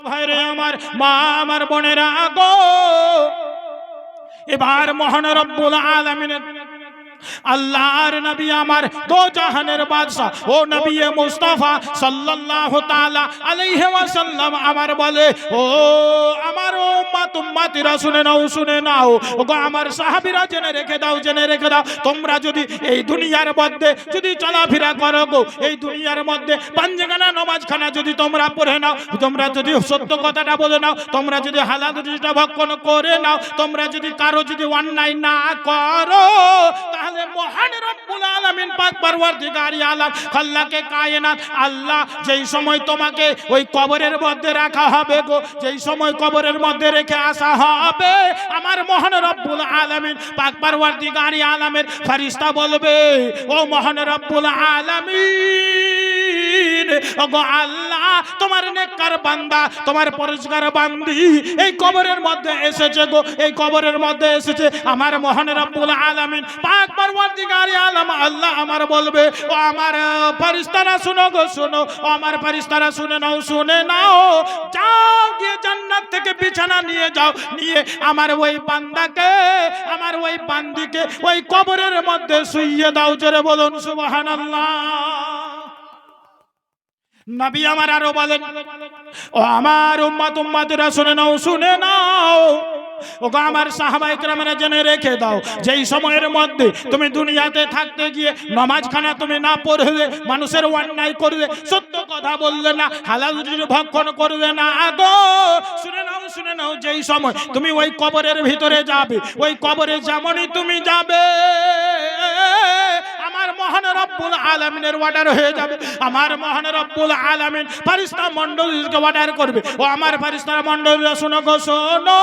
ভাইরে আমার, মা আমার, বোনেরা গো, এবার মহান রব্বুল আলামিনের আল্লাহর নবী আমার দো জাহানের বাদশা ও নবী মুস্তাফা সাল্লাল্লাহু তাআলা আলাইহি ওয়াসাল্লাম আমার বলে, ও আমার উম্মত উম্মতিরা শুনে নাও ওগো আমার সাহাবীরা জেনে রেখে দাও তোমরা যদি এই দুনিয়ার মধ্যে যদি চলাফেরা করো গো, এই দুনিয়ার মধ্যে পাঁচখানা নামাজখানা যদি তোমরা পড়ে নাও, তোমরা যদি সত্য কথাটা বলে নাও, তোমরা যদি হালাল রুজিটা ভক্ষণ করে নাও, তোমরা যদি কারো যদি অন্যায় না করো, তাহলে মহান রব্বুল আলামিন পাক পরওয়ারদিগারে আলম আল্লাহকে কায়নাত আল্লাহ যেই সময় তোমাকে ওই কবরের মধ্যে রাখা হবে গো, যেই সময় কবরের মধ্যে রেখে আসা হবে, আমার মহান রব্বুল আলামিন পাক পরওয়ারদিগারে আলমের ফেরেশতা বলবে, ও মহান রব্বুল আলামিন, ওগো আল্লাহ তোমার নেককার বান্দা, তোমার পরহেজগার বান্দি এই কবরের মধ্যে এসেছে গো, এই কবরের মধ্যে এসেছে। আমার মহান রব্বুল আলামিন পাক পরওয়ারদিগারে আলম আল্লাহ আমার বলবে, ও আমার ফেরেশতারা শুনো গো, শুনো, ও আমার ফেরেশতারা শুনে নাও, যাও গিয়ে জান্নাত থেকে বিছানা নিয়ে যাও, নিয়ে আমার ওই বান্দাকে, আমার ওই বান্দিকে ওই কবরের মধ্যে শুইয়ে দাও। জোরে বলুন সুবহানাল্লাহ। নবী আমার আরো বলেন, ও আমার উম্মত উম্মতিরা শুনে নাও ওগো আমার সাহাবায়ে কেরামেরা জেনে রেখে দাও, যেই সময়ের মধ্যে তুমি দুনিয়াতে থাকতে গিয়ে নামাজখানা তুমি না পড়লে, মানুষের অন্যায় করলে, সত্য কথা বললে না, হালাল রুজি ভক্ষণ করলে না গো, শুনে নাও যেই সময় তুমি ওই কবরের ভিতরে যাবে, ওই কবরে যেমনই তুমি যাবে, আমার মহান রব্বুল আলামিনের অর্ডার হয়ে যাবে। আমার মহান রব্বুল আলামিন ফেরেশতা মণ্ডলীকে অর্ডার করবে, ও আমার ফেরেশতা মণ্ডলীরা শোনো গো, শোনো,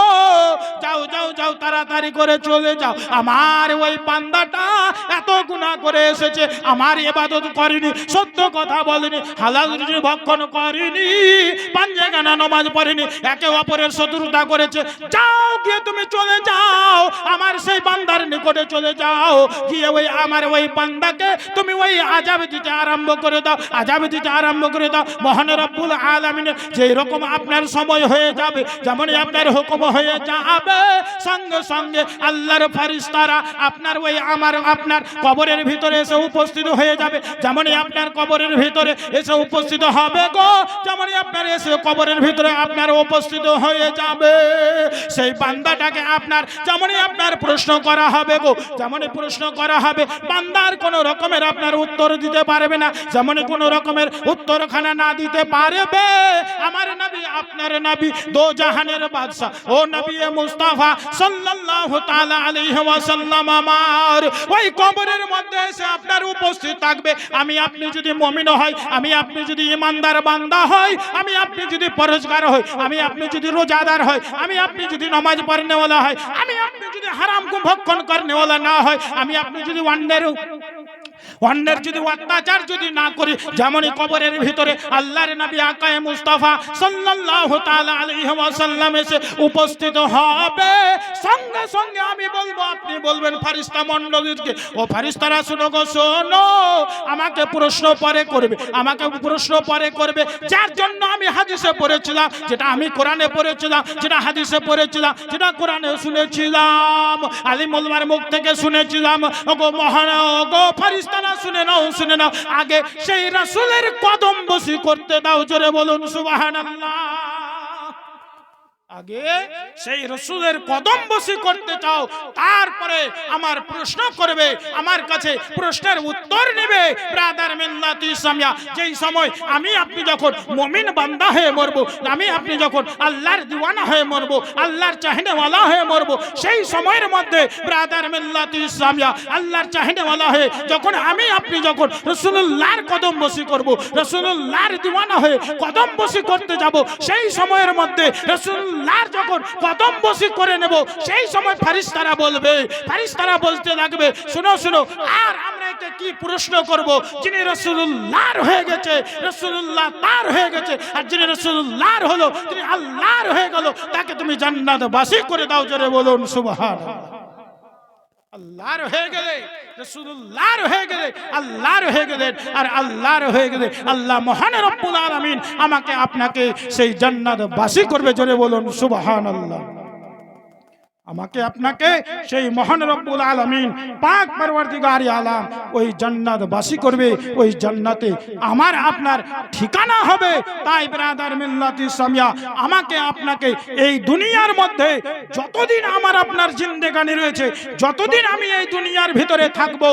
যাও তাড়াতাড়ি করে চলে যাও, আমার ওই বান্দাটা এত গুনাহ করে এসেছে, আমার ইবাদত করেনি, সত্য কথা বলেনি, হালাল রুজি ভক্ষণ করেনি, পাঁচখানা নামাজ পড়েনি, একে অপরের শত্রুতা করেছে, যাও গিয়ে তুমি চলে যাও, আমার সেই বান্দার নিকটে চলে যাও, গিয়ে ওই আমার ওই বান্দাকে তুমি ওই আযাব দিতে আরম্ভ করে দাও। মহান রব্বুল আলামিনের যেই রকম আপনার সময় হয়ে যাবে, যেমনই আপনার হুকুম হয়ে যাবে, সঙ্গে সঙ্গে আল্লাহর ফেরেশতারা আপনার ওই আপনার কবরের ভিতরে এসে উপস্থিত হয়ে যাবে, যেমনই আপনার কবরের ভিতরে এসে উপস্থিত হবে গো, যেমনই আপনার এসে কবরের ভিতরে আপনার উপস্থিত হয়ে যাবে, সেই বান্দাটাকে আপনার যেমনই আপনার প্রশ্ন করা হবে গো, যেমনই প্রশ্ন করা হবে, বান্দার কোনো রকমের আপনার উত্তর দিতে পারবে না, যেমনই কোনো রকমের উত্তরখানা না দিতে পারবে, আমার নবী আপনার নবী দো জাহানের বাদশা ও নবী মুস্তাফা সাল্লাল্লাহু তাআলা আলাইহি ওয়াসাল্লাম আমার ওই কবরের মধ্যে এসে আপনার উপস্থিত থাকবে। আমি আপনি যদি মুমিন হই, আমি আপনি যদি ইমানদার বান্দা হই, আমি আপনি যদি পরহেজগার হই, আমি আপনি যদি রোজাদার হই, আমি আপনি যদি নামাজ পড়নেওয়ালা হই, আমি আপনি যদি হারাম ভক্ষণ করনেওয়ালা না হয়, আমি আপনি যদি অন্যের যদি অত্যাচার যদি না করি, যেমনই কবরের ভিতরে আল্লাহর নবী আকায়ে মুস্তাফা সাল্লাল্লাহু তাআলা আলাইহি ওয়াসাল্লাম এসে উপস্থিত হবে, সঙ্গে সঙ্গে আমি বলবো, আপনি বলবেন ফেরেশতা মণ্ডলীকে, ও ফেরেশতারা শুনো গো, শোনো, আমাকে প্রশ্ন পরে করবে, যার জন্য আমি হাদিসে পড়েছিলাম, যেটা আমি কোরআনে পড়েছিলাম, যেটা হাদিসে পড়েছিলাম, যেটা কোরআনে শুনেছিলাম, আলিমুল মার মুখ থেকে শুনেছিলাম, ওগো মহান ওগো ফেরেশতারা শুনে নাও, আগে সেই রাসূলের কদম বসি করতে দাও। জোরে বলুন সুবহানাল্লাহ। আগে সেই রাসূলের কদম বসি করতে চাও, তারপরে আমার প্রশ্ন করবে, আমার কাছে প্রশ্নের উত্তর নেবে। ব্রাদার মিল্লাতি ইসলামিয়া, যেই সময় আমি আপনি যখন মুমিন বান্দা হয়ে মরবো, আমি আপনি যখন আল্লাহর দিওয়ানা হয়ে মরবো, আল্লাহর চাহিনেওয়ালা হয়ে মরবো, সেই সময়ের মধ্যে ব্রাদার মিল্লাতি ইসলামিয়া, আল্লাহর চাহিনেওয়ালা হয়ে যখন আমি আপনি যখন রাসূলুল্লাহর কদম বসি করব, রাসূলুল্লাহর দিওয়ানা হয়ে কদম বসি করতে যাব, সেই সময়ের মধ্যে রাসূলুল্লাহর যখন কদম বসি করে নেব, সেই সময় ফেরেশতারা বলতে লাগবে, শুনো, আর আমরা একে কি প্রশ্ন করব? যিনি রাসূলুল্লাহর হয়ে গেছে, রাসূলুল্লাহ তার হয়ে গেছে, আর যিনি রাসূলুল্লাহর হলো, তিনি আল্লাহর হয়ে গেল, তাকে তুমি জান্নাতবাসী করে দাও। জোরে বলুন সুবহানাল্লাহ। আল্লাহর হয়ে গেলে রাসূলুল্লাহর হয়ে গেলে আল্লাহর হয়ে গেলেন, আর আল্লাহর হয়ে গেলে আল্লাহ মহান রব্বুল আলামিন আমাকে আপনাকে সেই জান্নাতবাসী করবে। জোরে বলুন সুবহানাল্লাহ। আমাকে আপনাকে সেই মহান রব্বুল আলামিন পাক পরওয়ারদিগার আলাম ওই জান্নাতবাসী করবে, ওই জান্নাতে আমার আপনার ঠিকানা হবে। তাই ব্রাদার মিল্লাত ইসলামিয়া, আমাকে আপনাকে এই দুনিয়ার মধ্যে যতদিন আমার আপনার জিন্দেগানি রয়েছে, যতদিন আমি এই দুনিয়ার ভিতরে থাকব,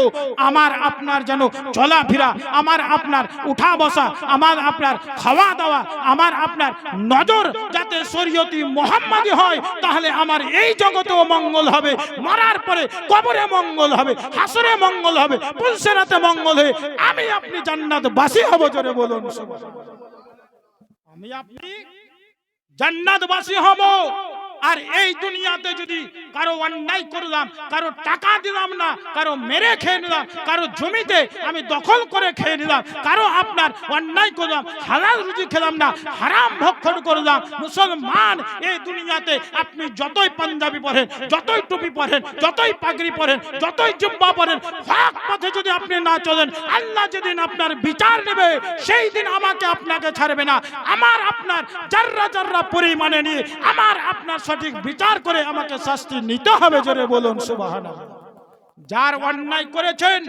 আমার আপনার যেন চলাফেরা, আমার আপনার উঠা বসা, আমার আপনার খাওয়া দাওয়া, আমার আপনার নজর যাতে শরীয়তি মুহাম্মাদি হয়, তাহলে আমার এই জগৎ মঙ্গল হবে, মরার পরে কবরে মঙ্গল হবে, হাসরে মঙ্গল হবে, পুলসেরাতে মঙ্গল হবে, আমি আপনি জান্নাতবাসী হব। জোরে বলুন আমি আপনি জান্নাতবাসী হব। আর এই দুনিয়াতে যদি কারো অন্যায় করলাম, কারো টাকা দিলাম না, কারো মেরে খেয়ে নিলাম, কারো জমিতে আমি দখল করে খেয়ে নিলাম, কারো আপনার অন্যায় করলাম, হালাল রুজি খেলাম না, হারাম ভক্ষণ করলাম, মুসলমান এই দুনিয়াতে আপনি যতই পাঞ্জাবি পরেন, যতই টুপি পরেন, যতই পাগড়ি পরেন, যতই জুব্বা পরেন, হক পথে যদি আপনি না চলেন, আল্লাহ যেদিন আপনার বিচার নেবে সেই দিন আমাকে আপনাকে ছাড়বে না। আমার আপনার জাররা জাররা পরিমাণে নিয়ে আমার আপনার সঠিক বিচার করে আমাকে শাস্তি নিতে হবে। জোরে বলুন সুবহানাল্লাহ। যার অন্যায় করেছেন,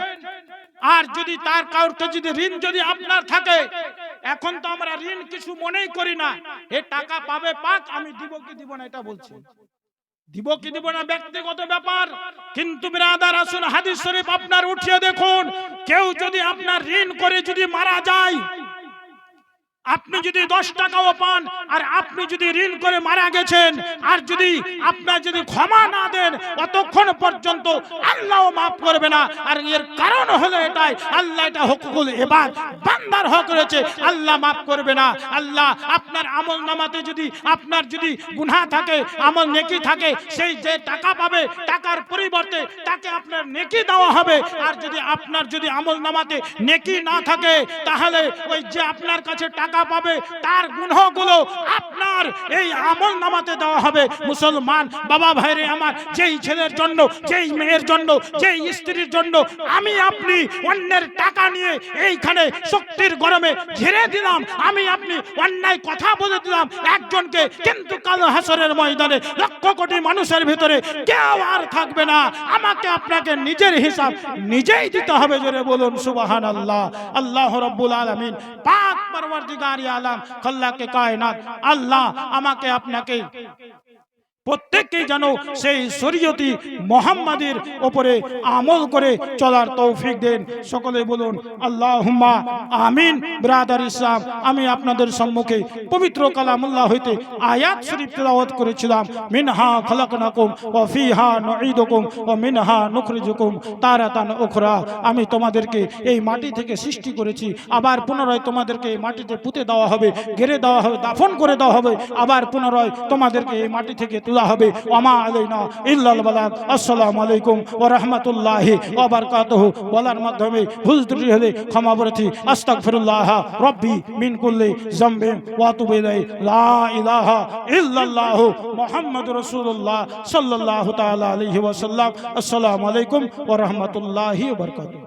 আর যদি তার কাউকে যদি ঋণ যদি আপনার থাকে, এখন তো আমরা ঋণ কিছু মনেই করি না, এ টাকা পাবে পাক, আমি দিব কি দিব না এটা বলছি, দিব কি দিব না ব্যক্তিগত ব্যাপার। কিন্তু বিরাদার আসুন হাদিস শরীফ আপনার উঠিয়ে দেখুন, কেউ যদি আপনার ঋণ করে যদি মারা যায়, আপনি যদি 10 টাকাও পান আর আপনি যদি ঋণ করে মারা গেছেন, আর যদি আপনার যদি ক্ষমা না দেন, ততক্ষণ পর্যন্ত আল্লাহও মাফ করবে না। আর এর কারণ হলো এটাই, আল্লাহ এটা হুকুকুল ইবাদ, বান্দার হক রয়েছে, আল্লাহ মাফ করবে না। আল্লাহ আপনার আমল নামাতে যদি আপনার যদি গুনাহ থাকে, আমল নেকি থাকে, সেই যে টাকা পাবে টাকার পরিবর্তে তাকে আপনার নেকি দেওয়া হবে। আর যদি আপনার যদি আমল নামাতে নেকি না থাকে, তাহলে ওই যে আপনার কাছে টাকা পাবে তার গুনাহগুলো আপনার এই আমল নামাতে দেওয়া হবে। মুসলমান বাবা ভাইরে আমার, যেই ছেলের জন্য, যেই মেয়ের জন্য, যেই স্ত্রীর জন্য আমি আপনি অন্যের টাকা নিয়ে এইখানে শক্তির গরমে ঝেড়ে দিলাম, আমি আপনি অন্যায় কথা বলে দিলাম একজনকে, কিন্তু কাল হাসরের ময়দানে লক্ষ কোটি মানুষের ভিতরে কেউ আর থাকবে না, আমাকে আপনাকে নিজের হিসাব নিজেই দিতে হবে। জোরে বলুন সুবহানাল্লাহ। আল্লাহ রাব্বুল আলামিন পাক পরওয়ারদিগার আলাম খাল্লাকে কায়নাত আল্লাহ আমাকে আপনাকে প্রত্যেককেই যেন সেই শরীয়তি মুহাম্মাদের উপরে আমল করে চলার তৌফিক দেন। সকলে বলুন আল্লাহুম্মা আমিন। ব্রাদার ইসলাম, আমি আপনাদের সম্মুখে পবিত্র কালামুল্লাহ হইতে আয়াত শরীফ তেলাওয়াত করেছিলাম, মিনহা খালাকনাকুম ওয়া ফিহা নুঈদুকুম ওয়া মিনহা নুখরিজুকুম তারাতান উখরা। আমি তোমাদেরকে এই মাটি থেকে সৃষ্টি করেছি, আবার পুনরায় তোমাদেরকে এই মাটিতে পুঁতে দেওয়া হবে, গেড়ে দেওয়া হবে, দাফন করে দেওয়া হবে, আবার পুনরায় তোমাদেরকে এই মাটি থেকে হবে। ওমা আলাইনা ইল্লাল বালাগ। আসসালামু আলাইকুম ওয়া রাহমাতুল্লাহি ওয়া বারাকাতুহু। বলার মাধ্যমে ভুল ত্রুটি হলে ক্ষমা প্রার্থী। আস্তাগফিরুল্লাহ রাব্বি মিন কুল্লি যামবিন ওয়া আতুবু ইলাইহি। লা ইলাহা ইল্লাল্লাহ মুহাম্মাদুর রাসূলুল্লাহ সাল্লাল্লাহু তাআলা আলাইহি ওয়া সাল্লাম। আসসালামু আলাইকুম ওয়া রাহমাতুল্লাহি ওয়া বারাকাতুহু।